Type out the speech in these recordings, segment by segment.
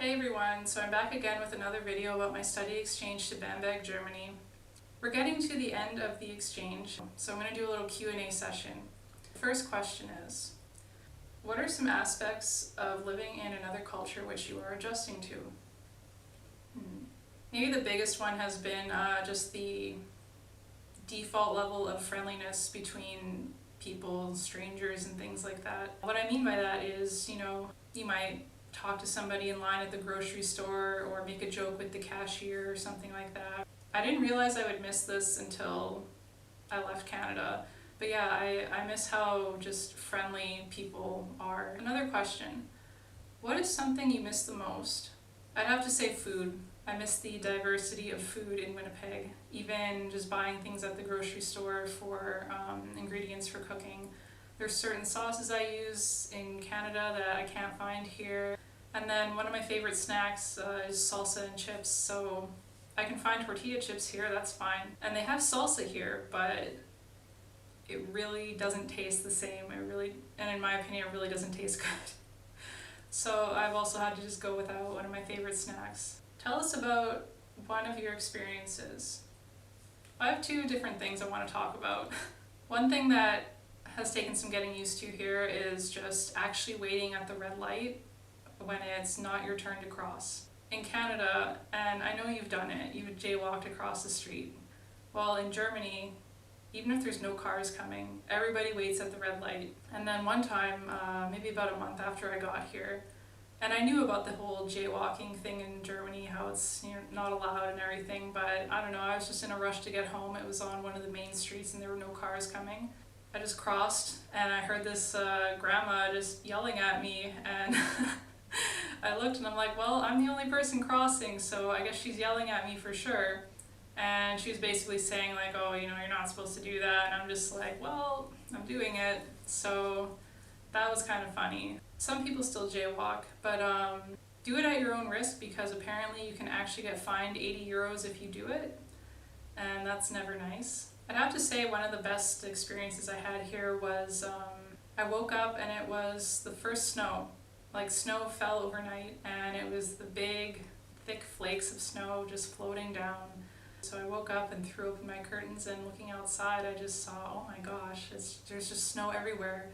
Hey everyone, so I'm back again with another video about my study exchange to Bamberg, Germany. We're getting to the end of the exchange, so I'm going to do a little Q&A session. The first question is, what are some aspects of living in another culture which you are adjusting to? Maybe the biggest one has been just the default level of friendliness between people, strangers, and things like that. What I mean by that is, you might talk to somebody in line at the grocery store or make a joke with the cashier or something like that. I didn't realize I would miss this until I left Canada. But yeah, I miss how just friendly people are. Another question, what is something you miss the most? I'd have to say food. I miss the diversity of food in Winnipeg. Even just buying things at the grocery store for ingredients for cooking. There's certain sauces I use in Canada that I can't find here. And then one of my favorite snacks is salsa and chips, so I can find tortilla chips here, that's fine. And they have salsa here, but it really doesn't taste the same. And in my opinion, it really doesn't taste good. So I've also had to just go without one of my favorite snacks. Tell us about one of your experiences. I have two different things I want to talk about. One thing that has taken some getting used to here is just actually waiting at the red light when it's not your turn to cross. In Canada, and I know you've done it, you've jaywalked across the street. Well, in Germany, even if there's no cars coming, everybody waits at the red light. And then one time, maybe about a month after I got here, and I knew about the whole jaywalking thing in Germany, how it's not allowed and everything, but I don't know, I was just in a rush to get home. It was on one of the main streets and there were no cars coming. I just crossed and I heard this grandma just yelling at me, and I looked and I'm like, well, I'm the only person crossing, so I guess she's yelling at me for sure. And she was basically saying like, oh, you're not supposed to do that. And I'm just like, well, I'm doing it. So that was kind of funny. Some people still jaywalk, but do it at your own risk, because apparently you can actually get fined 80 euros if you do it. And that's never nice. I'd have to say one of the best experiences I had here was I woke up and it was the first snow. Like, snow fell overnight and it was the big, thick flakes of snow just floating down. So I woke up and threw open my curtains, and looking outside I just saw, oh my gosh, there's just snow everywhere.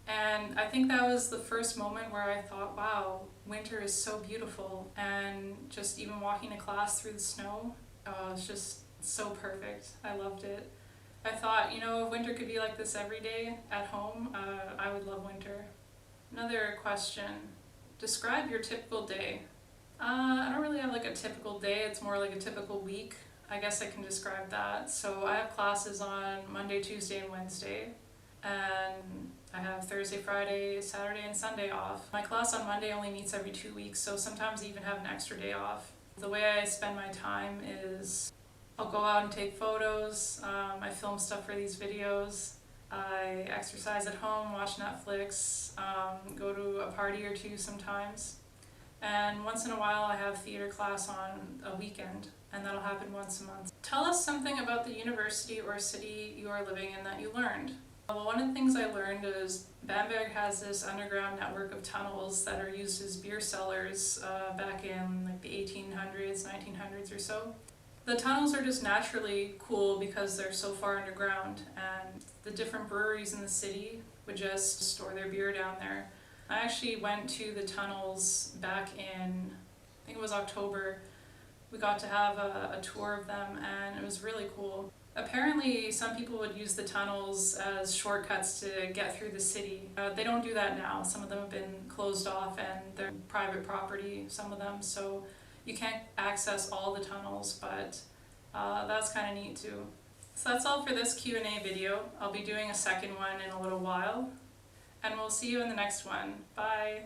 And I think that was the first moment where I thought, wow, winter is so beautiful. And just even walking to class through the snow, it's just so perfect. I loved it. I thought, if winter could be like this every day at home, I would love winter. Another question, describe your typical day. I don't really have like a typical day, it's more like a typical week. I guess I can describe that. So I have classes on Monday, Tuesday, and Wednesday. And I have Thursday, Friday, Saturday, and Sunday off. My class on Monday only meets every 2 weeks, so sometimes I even have an extra day off. The way I spend my time is I'll go out and take photos, I film stuff for these videos, I exercise at home, watch Netflix, go to a party or two sometimes. And once in a while I have theater class on a weekend, and that'll happen once a month. Tell us something about the university or city you are living in that you learned. Well, one of the things I learned is Bamberg has this underground network of tunnels that are used as beer cellars back in like the 1800s, 1900s or so. The tunnels are just naturally cool because they're so far underground, and the different breweries in the city would just store their beer down there. I actually went to the tunnels back in, I think it was October. We got to have a tour of them, and it was really cool. Apparently some people would use the tunnels as shortcuts to get through the city. They don't do that now. Some of them have been closed off and they're private property, some of them, so you can't access all the tunnels, but that's kind of neat too. So that's all for this Q&A video. I'll be doing a second one in a little while, and we'll see you in the next one. Bye!